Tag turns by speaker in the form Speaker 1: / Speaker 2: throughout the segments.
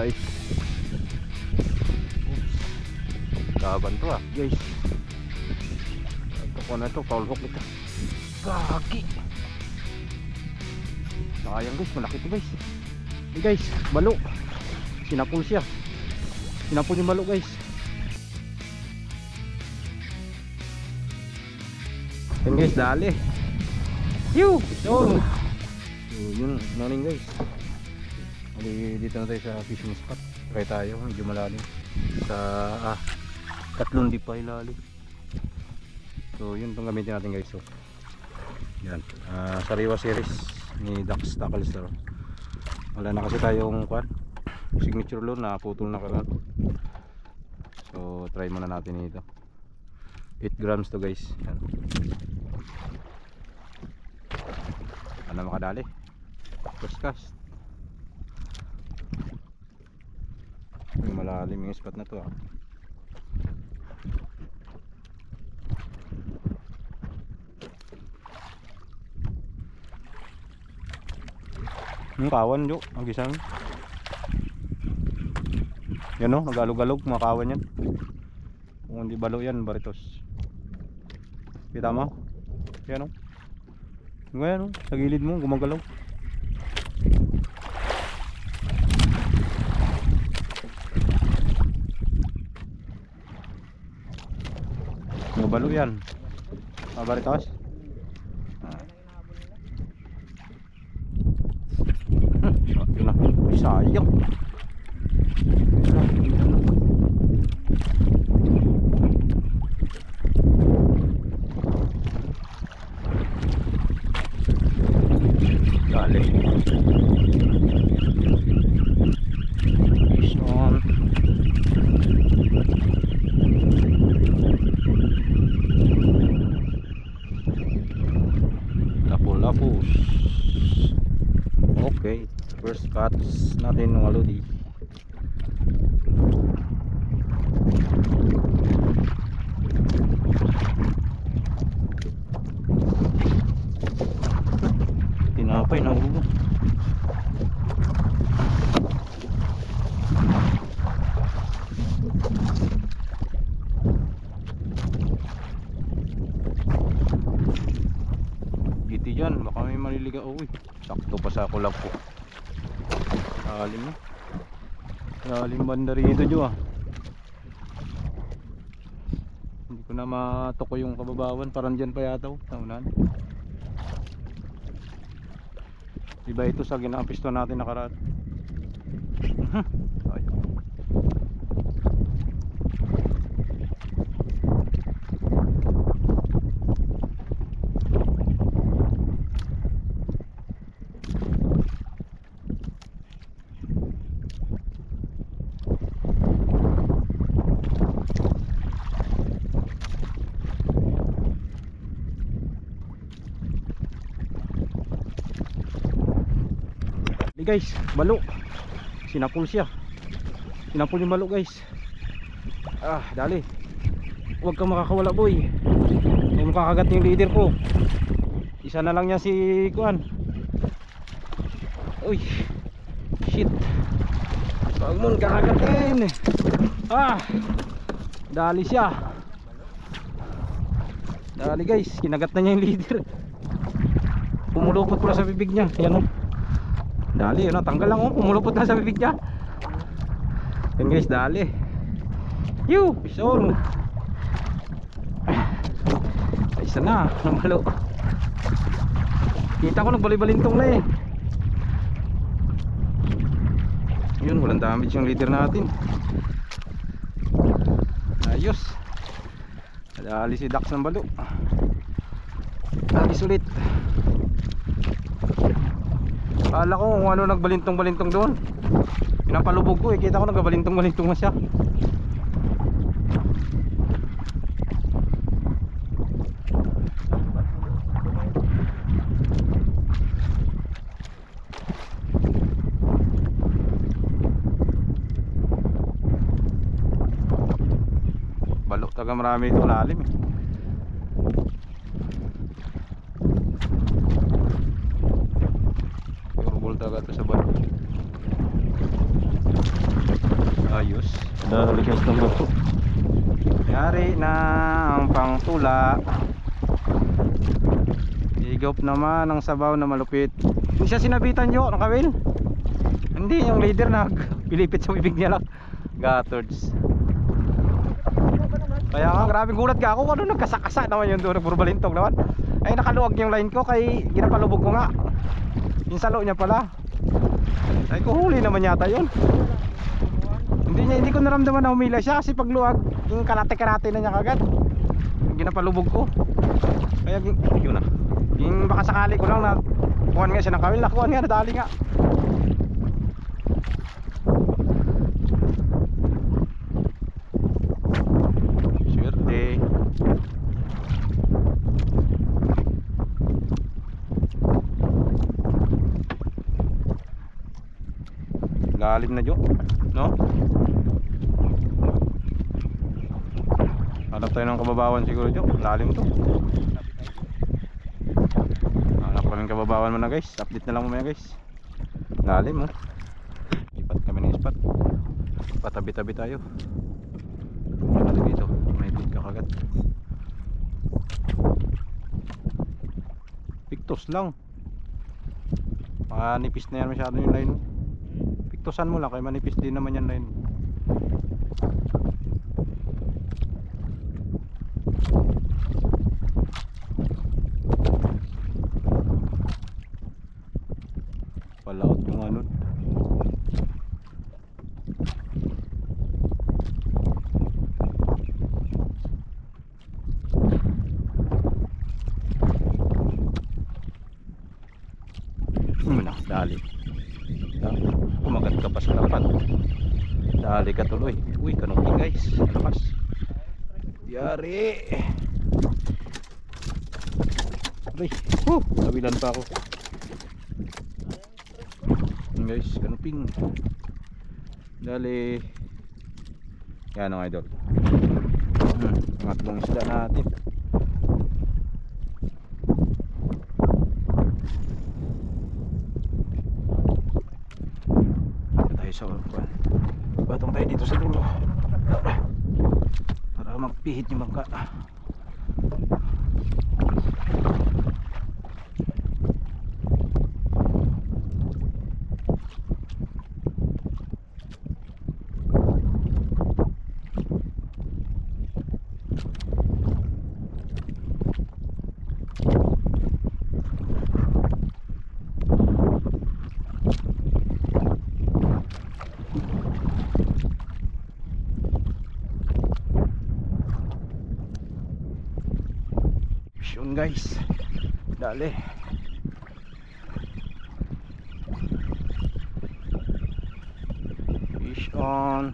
Speaker 1: guys. Laban to guys. Ito ko na to, foul hook ito. Gagi. Sayang guys, malaki to guys. Hey guys, balo. Sinapul siya. Sinapul yung balo guys. Yan guys, dali. Yo! So yun, morning guys. Dito na tayo sa fishing spot. Try tayo, medyo malalim. Sa tatlong di pa ilalim. So yun itong gamitin natin guys. So yan, sariwa series ni Dax Tackle Star. Wala na kasi tayong signature lure na putol na karon. So try muna natin ito. 8 grams to guys. Yan. Ano makadali? First cast. Malalim yung spot na to Yung kawan jo, ang gisang. Yan o, nagalog-galog mga kawan yan. Kung hindi balo yan, baritos. Kita mo? Yan o. Ngayon o, sa gilid mo, gumagalaw. Balo yan. Baritos. Yun na. Sayang. Dali. Fish on. Lapos. Okay, first cuts natin ng aludi. Tinapay na ulo. Yan, baka may maliliga. Uy, sakto pa sa kulab ko. Lalim na. Lalim banda rito jo Hindi ko na matoko yung kababawan. Parang dyan pa yata taunan. Diba ito sa ginapisto natin nakaraan. Ayun. Guys, balo. Sinapul siya. Sinapul yung balo guys. Dali. Huwag kang makakawala boy. Huwag makakagat yung leader ko. Isa na lang niya si Kuan. Uy. Shit. Huwag mo kakagatin. Dali siya. Dali guys, kinagat na niya yung leader. Pumulupot pula sa bibig niya. Yan o. Dali, tanggal lang pumulupot na sa bibig niya. Yan guys, dali. Yo, pison. Isa na, namalo. Kita ko nagbali-balintong na Yun, walang damage yung leader natin. Ayos. Dali si Dax ng balo. Dali sulit. Kala ko kung ano nagbalintong-balintong doon. Pinapalubog ko kita ko nagbalintong-balintong na siya. Balok taga marami ito lalim Taga ito sa balo. guys ng bugso. Yari na ang pangtula. Igop naman ang sabaw na malupit. Hindi siya sinabitan nyo ng kawil. Hindi, yung leader na pilipit sa bibig niya lang. Gatords. Kaya nga, grabe gulat ka ako. Ano nagkasakasa naman yun doon, nagburbalintog naman. Ay nakaluwag yung line ko, kay ginapalubog ko nga. Yung salo niya pala. Ay ko huli naman yata yun. Hindi ko naramdaman na humila siya. Kasi pagluwag, yung karate-karate na niya kagad. Yung ginapalubog ko. Kaya yun na. Yung baka sakali ko lang na kuhan nga siya ng kawil. Nakuhan nga, nadali nga. Lalim na Jo, no? Hanap tayo ng kababawan siguro Jo, lalim to. Hanap kami ng kababawan mo na guys, update na lang mamaya guys. Lalim oh. Lipat kami ng spot. Patabi-tabi tayo. Ano dito, may bit ka kagad. Pictos lang. Manipis na yan masyado yung line. Pictosan mo lang kaya manipis din naman yan line. Palaot yung anod. Dali. Kumagat ka pa sa lapat. Dali ka tuloy. Uy, kanungking guys. Lakas. Yari. Uy, nabilan pa ako. Guys, kanungking. Dali. Yan ang idol. Pangatlong isda natin. So, batong tayo dito sa dulo para magpihit yung bangka. Guys, dali. Fish on.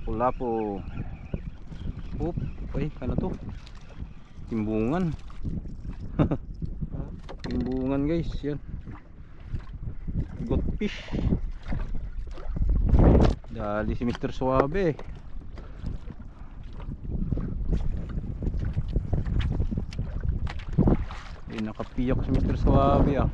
Speaker 1: Pula po. Oop, ay, ano to? Timbungan. Timbungan guys, yan. Got fish. Dali si Mr. Suabe. Nakapiyak si Mr. Suabe ah.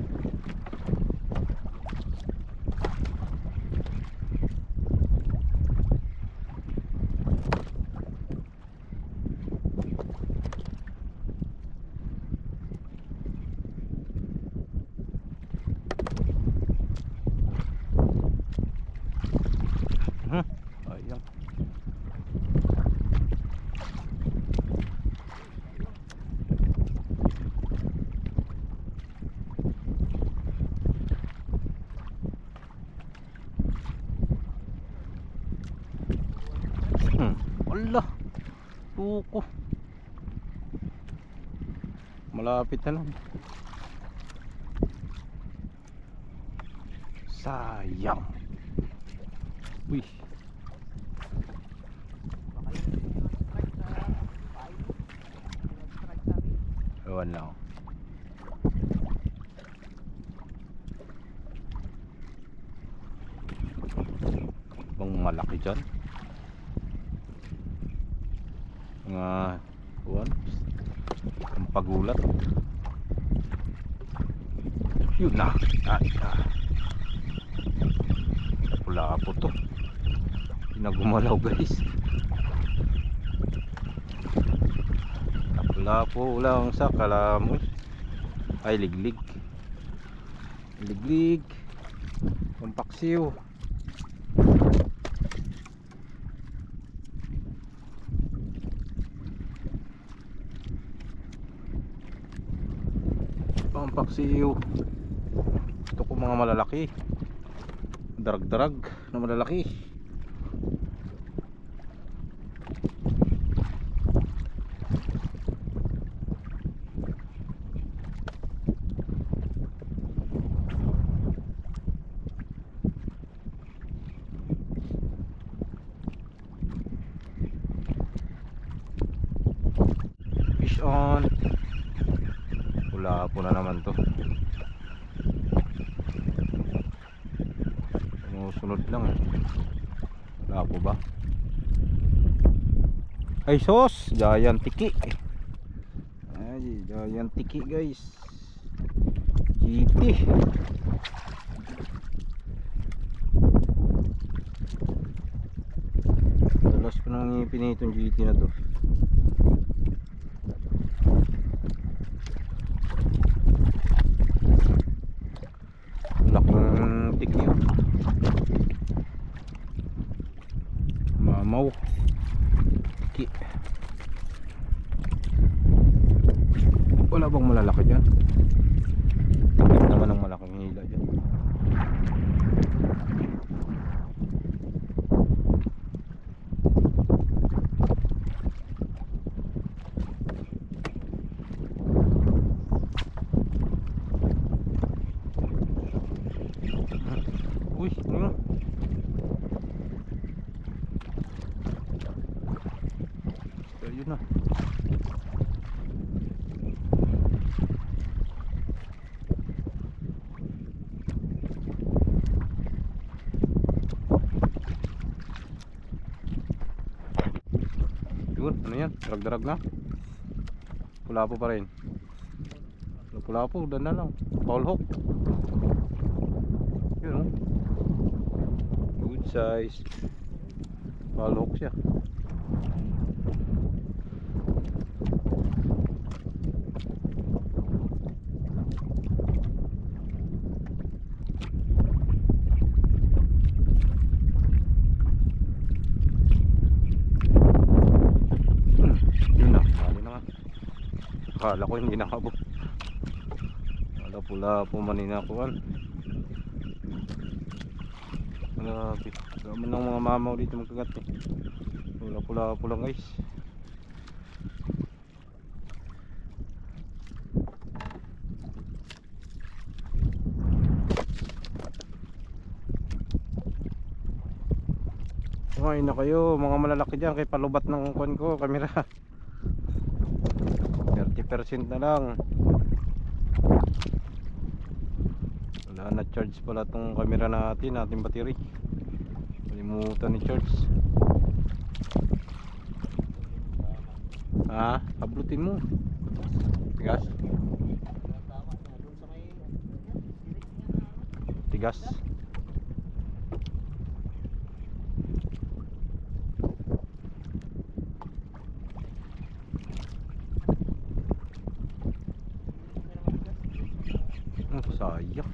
Speaker 1: Ayan. Allah, tuko. Malapit na lang. Sayang. Uy. Ewan lang. Bang malaki dyan. Mga buwan ang pagulat. Yun na. Pula po to. na gumalaw guys. Lapo lang sa kalamoy. Ay liglig. Liglig. Pampaksiw. Pampaksiw. Ito ko mga malalaki. Darag-darag na malalaki. Fish on. Wala po na naman to. Sunod lang eh. Wala po ba? Ay sos, giant tiki. Ay, giant tiki guys. GT. Dalas ko nang ngipin itong GT na to. Laking tiki yun. Mamaw. Tiki. Wala bang malalaki dyan? Takip naman ang malaking hila dyan. Uy, ano? Ayun na. Yun, ano yan? Drag-drag na. Pula-po pa rin. Pula-po, dan na lang. Paul hook. Yun o. Good size. Paul hook siya. Yun na, mali na nga. Akala ko hindi nakabot. Wala pula-po maninakuan. Malapit. Gaman ng mga mamaw dito magkagat eh. Wala pula-po lang guys. Kumain na kayo mga malalaki dyan kay palubat ng kuwan ko, kamera. 30% na lang. Wala na charge pala tong camera natin, ating battery. Kalimutan ni charge. Ha? Hablutin mo. Tigas. Tigas. Sayang.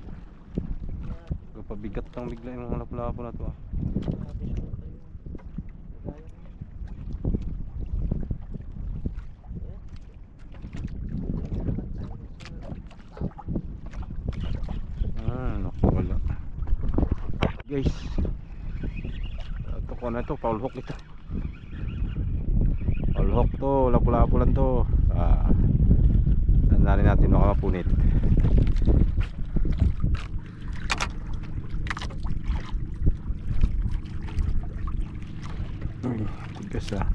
Speaker 1: Pabigat ng bigla yung mga lapu-lapu na to ah. Naku wala. Guys, ito ko na ito, foul hook ito. Foul hook to, lapu-lapu lang to. Tandaan natin makakapunit. Tigas ah.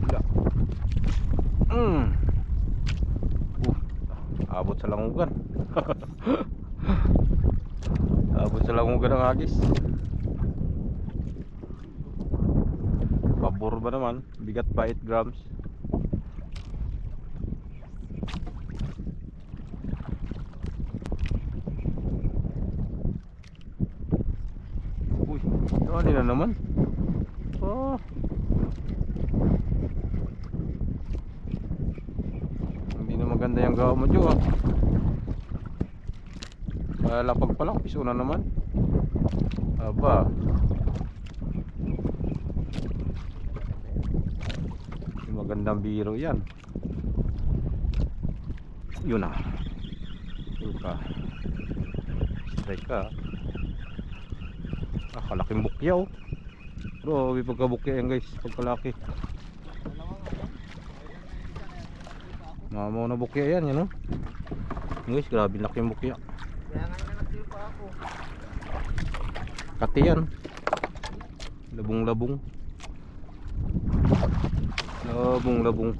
Speaker 1: Wala. Abot sa langugan. Abot sa langugan ng agis. Pabor ba naman? Bigat pa 8 grams. na naman. Oh. Hindi na maganda yung gawa mo, Jo, ah. Lapag pa lang, piso na naman. Aba. Magandang biro yan. Yun na. Ka. Strike ka. Kalaking bukya, oh. Bro, may pagkabukya yan guys, pagkalaki. Mamaw na bukya yan, yan, oh. Guys, grabe laki yung bukya.
Speaker 2: Kaya nga nagtiyo pa ako.
Speaker 1: Kati yan. Labong-labong. Labong-labong.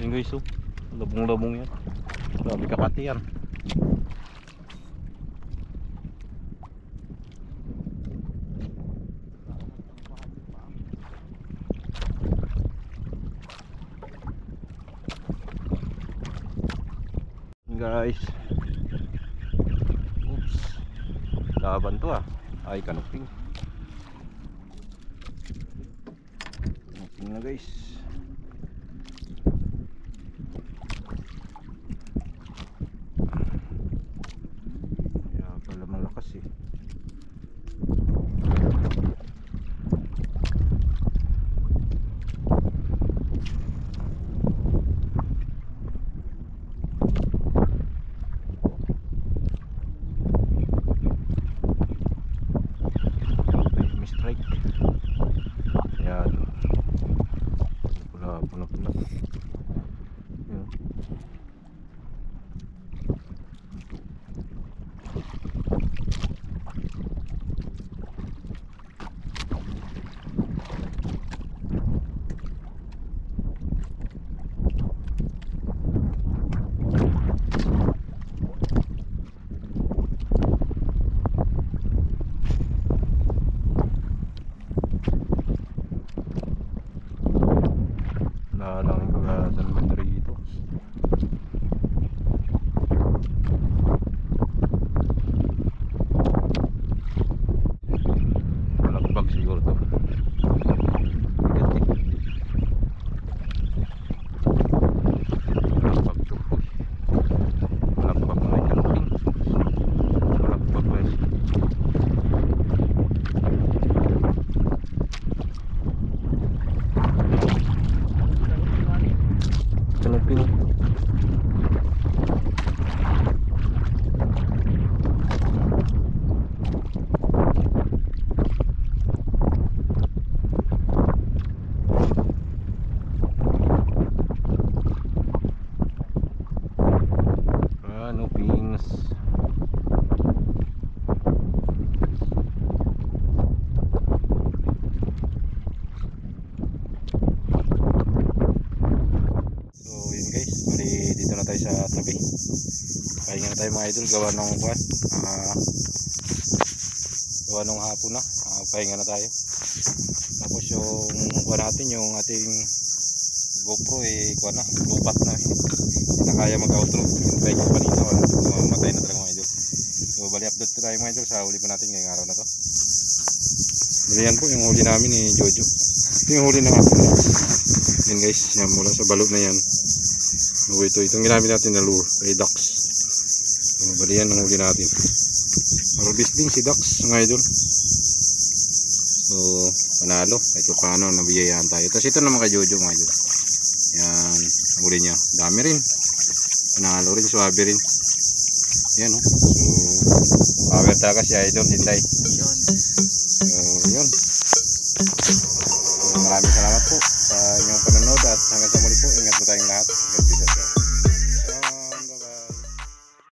Speaker 1: Yan guys, oh. Labong-labong yan. Grabe kakati yan. Guys, oops, laban to, ah. Ay, kanuping na guys. Kaya pala malakas, eh. Yan. Pula. Yan. Lang yung kagasan mo rito. Malagbag siguro to. Bigat, eh. Malagbag to. Malagbag na yung kanuping. Malagbag guys. Kanuping. Kanupings. Dito na tayo sa tabi. Pahinga na tayo mga idol. Gawa nung buwan. Gawa nung hapon na. Pahinga na tayo. Tapos yung buwan natin, yung ating GoPro, kuwan na, lupat na. Hindi na kaya mag-outro. Yung ko kanina, matay na talaga mga idol. So bali update ko tayo mga idol sa huli po natin ngayong araw na to. Bali yan po yung huli namin ni Jojo. Ito yung huli na hapon na. Yan guys, yan mula sa balot na yan. Itong ginamit natin na lure kay Dax. So, bali yan ang huli natin. Marubis din si Dax mga idol. So panalo kahit paano nabiyayaan tayo. Tapos ito naman kay Jojo mga idol. Yan ang huli niya. Dami rin. Panalo rin, swabe rin. Yan, oh. So power takas si idol, Hinday. So yun.